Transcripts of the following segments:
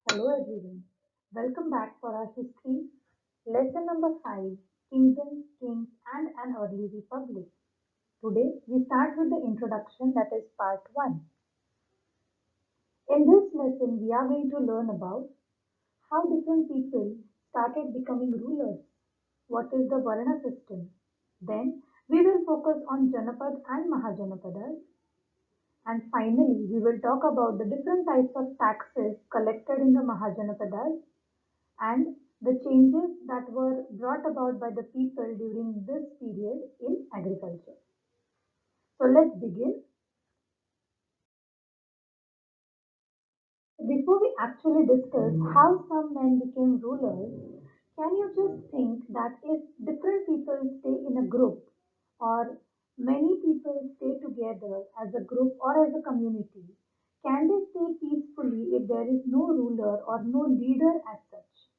Hello everyone. Welcome back for our history. Lesson number 5, Kingdoms, Kings and an Early Republic. Today we start with the introduction, that is part 1. In this lesson we are going to learn about how different people started becoming rulers. What is the Varna system? Then we will focus on Janapad and Mahajanapadas. And finally we will talk about the different types of taxes collected in the Mahajanapadas and the changes that were brought about by the people during this period in agriculture. So let's begin. Before we actually discuss how some men became rulers, can you just think that if different people stay in a group or many people stay together as a group or as a community, can they stay peacefully if there is no ruler or no leader as such?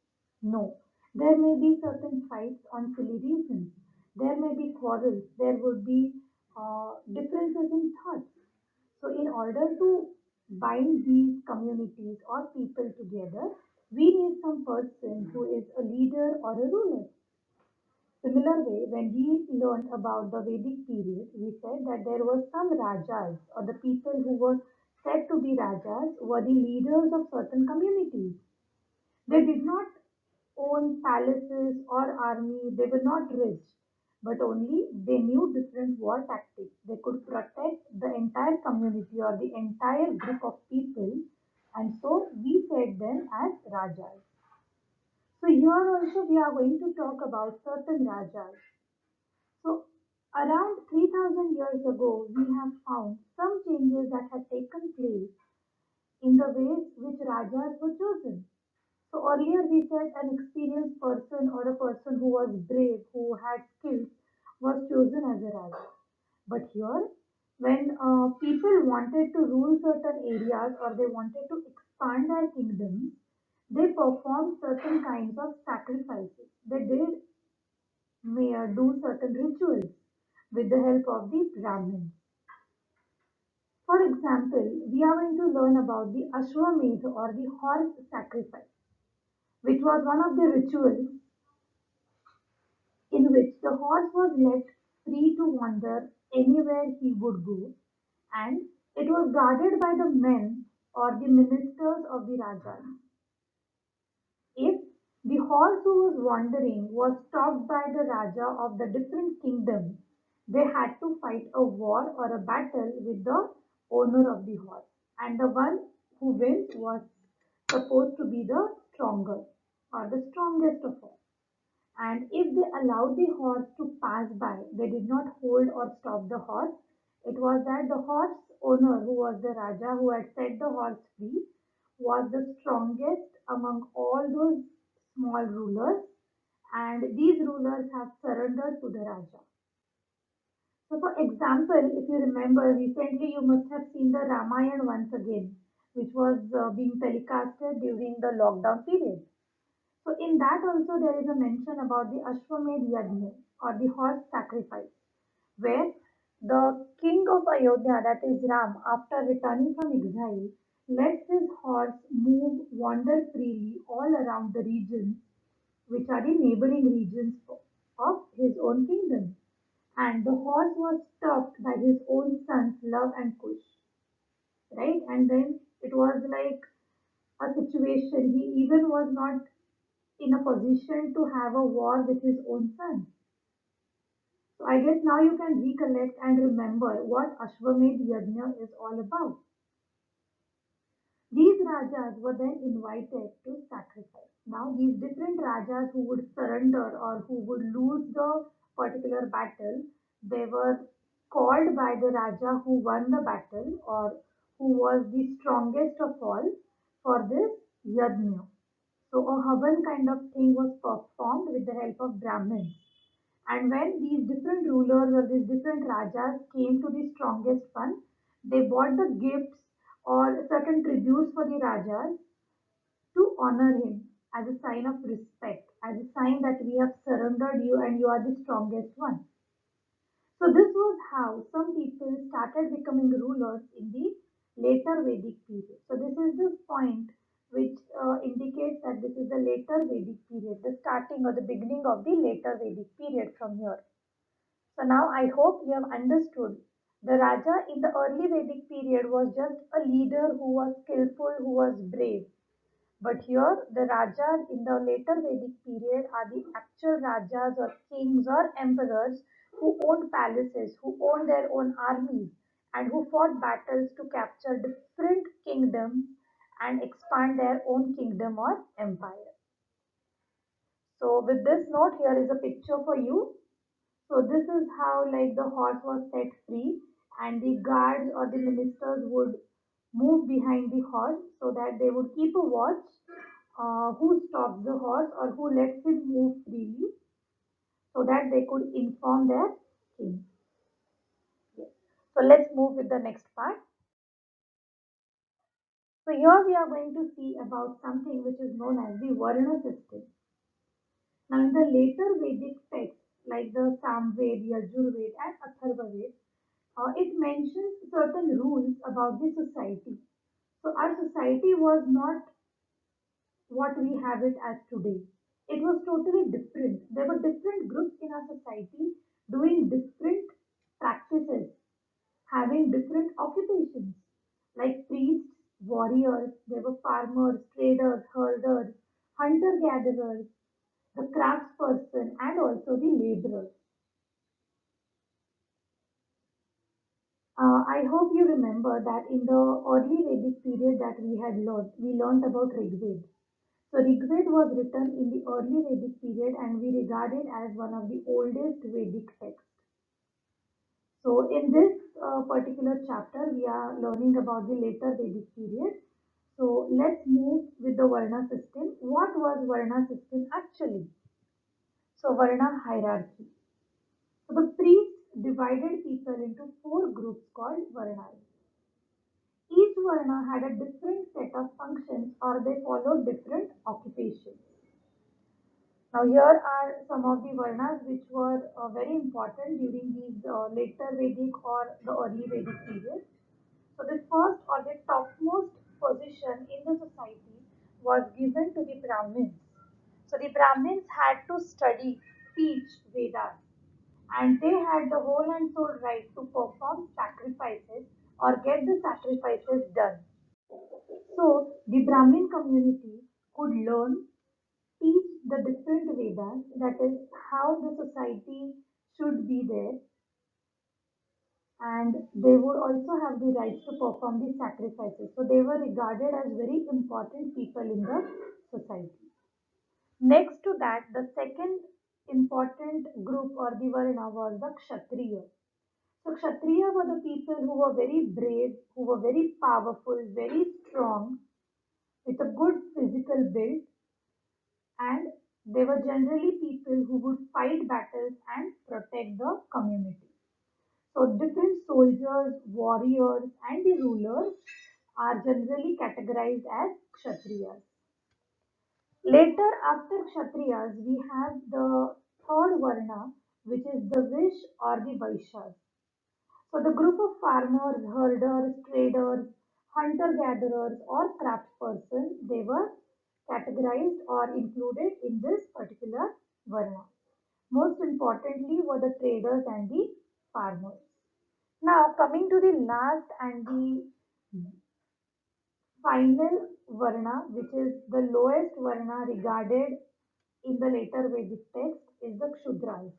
No. There may be certain fights on silly reasons. There may be quarrels. There would be differences in thoughts. So, in order to bind these communities or people together, we need some person who is a leader or a ruler. Similar way, when we learned about the Vedic period, we said that there were some rajas or the people who were said to be rajas were the leaders of certain communities. They did not own palaces or army, they were not rich, but only they knew different war tactics. They could protect the entire community or the entire group of people, and so we said them as Rajas. So here also we are going to talk about certain Rajas. So around 3000 years ago, we have found some changes that had taken place in the ways which Rajas were chosen. So earlier we said an experienced person or a person who was brave, who had skills, was chosen as a Raja. But here, when people wanted to rule certain areas or they wanted to expand their kingdom, they performed certain kinds of sacrifices. They did may do certain rituals with the help of the Brahmins. For example, we are going to learn about the Ashwamedh or the horse sacrifice, which was one of the rituals in which the horse was left free to wander anywhere he would go, and it was guarded by the men or the ministers of the Raja. If the horse who was wandering was stopped by the Raja of the different kingdoms, they had to fight a war or a battle with the owner of the horse, and the one who wins was supposed to be the stronger or the strongest of all. And if they allowed the horse to pass by, they did not hold or stop the horse. It was that the horse owner, who was the Raja who had set the horse free, was the strongest among all those small rulers, and these rulers have surrendered to the Raja. So, for example, if you remember recently, you must have seen the Ramayana once again, which was being telecasted during the lockdown period. So in that also there is a mention about the Ashwamedh Yajna or the horse sacrifice, where the king of Ayodhya, that is Ram, after returning from exile, lets his horse move, wander freely all around the regions, which are the neighboring regions of his own kingdom. And the horse was stopped by his own sons, Love and Kush, right? And then it was like a situation. He even was not in a position to have a war with his own son. So I guess now you can recollect and remember what Ashwamedh Yajna is all about. These Rajas were then invited to sacrifice. Now these different Rajas who would surrender or who would lose the particular battle, they were called by the Raja who won the battle or who was the strongest of all for this Yajna. So a Havan kind of thing was performed with the help of Brahmins. And when these different rulers or these different rajas came to the strongest one, they bought the gifts or certain tributes for the rajas to honor him as a sign of respect, as a sign that we have surrendered you and you are the strongest one. So this was how some people started becoming rulers in the later Vedic period. So this is the point which indicates that this is the later Vedic period, the starting or the beginning of the later Vedic period from here. So now I hope you have understood. The Raja in the early Vedic period was just a leader who was skillful, who was brave. But here, the Rajas in the later Vedic period are the actual Rajas or kings or emperors who owned palaces, who owned their own armies, and who fought battles to capture different kingdoms and expand their own kingdom or empire. So, with this note, here is a picture for you. So, this is how like the horse was set free, and the guards or the ministers would move behind the horse so that they would keep a watch who stops the horse or who lets him move freely so that they could inform their king. Yes. So let's move with the next part. So here we are going to see about something which is known as the Varna system. Now in the later Vedic texts like the Samved, Yajurved and Atharvaved, it mentions certain rules about the society. So our society was not what we have it as today. It was totally different. There were different groups in our society doing different practices, having different occupations, like priests, warriors, there were farmers, traders, herders, hunter gatherers, the craftsperson, and also the laborers. I hope you remember that in the early Vedic period that we learned about Rigveda. So Rigved was written in the early Vedic period and we regard it as one of the oldest Vedic texts. So in this particular chapter, we are learning about the later Vedic period. So let's move with the Varna system. What was Varna system actually? So Varna hierarchy. So the priests divided people into four groups called Varnas. Each Varna had a different set of functions or they followed different occupations. Now, here are some of the Varnas which were very important during these later Vedic or the early Vedic period. So, the first or the topmost position in the society was given to the Brahmins. So, the Brahmins had to study, teach Vedas, and they had the whole and soul right to perform sacrifices or get the sacrifices done. So, the Brahmin community could learn teach the different Vedas, that is, how the society should be there, and they would also have the right to perform the sacrifices. So they were regarded as very important people in the society. Next to that, the second important group or the Varna was the Kshatriya. So Kshatriya were the people who were very brave, who were very powerful, very strong, with a good physical build, and they were generally people who would fight battles and protect the community. So, different soldiers, warriors, and the rulers are generally categorized as Kshatriyas. Later, after Kshatriyas, we have the third Varna, which is the Vish or the Vaishyas. So, the group of farmers, herders, traders, hunter gatherers, or craftspersons, they were categorized or included in this particular Varna. Most importantly were the traders and the farmers. Now, coming to the last and the final Varna, which is the lowest Varna regarded in the later Vedic text, is the Kshudras.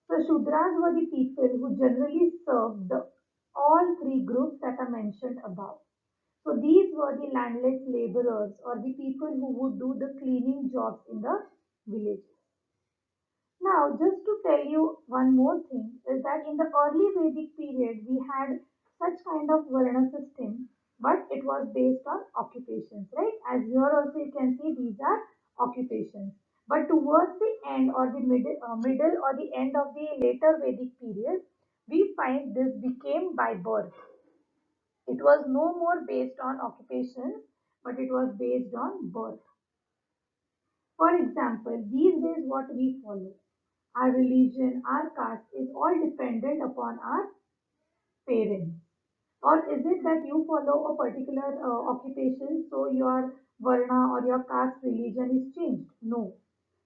So Shudras were the people who generally served the all three groups that are mentioned above. So these were the landless laborers or the people who would do the cleaning jobs in the villages. Now, just to tell you one more thing is that in the early Vedic period we had such kind of Varna system, but it was based on occupations, right? As here also you can see these are occupations. But towards the end or the middle or the end of the later Vedic period, we find this became by birth. It was no more based on occupations, but it was based on birth. For example, these days what we follow, our religion, our caste is all dependent upon our parents. Or is it that you follow a particular occupation, so your Varna or your caste religion is changed. No.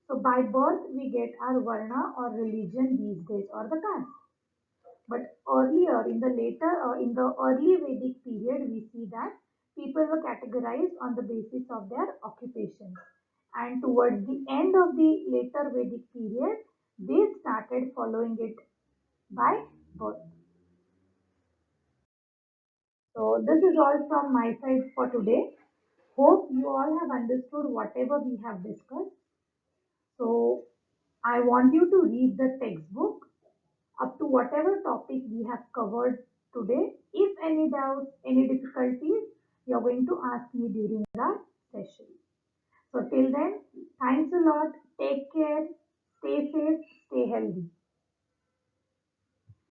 So by birth we get our Varna or religion these days or the caste. But earlier, in the early Vedic period, we see that people were categorized on the basis of their occupations. And towards the end of the later Vedic period, they started following it by birth. So this is all from my side for today. Hope you all have understood whatever we have discussed. So I want you to read the textbook up to whatever topic we have covered today. If any doubts, any difficulties, you're going to ask me during our session. So till then, thanks a lot. Take care. Stay safe. Stay healthy.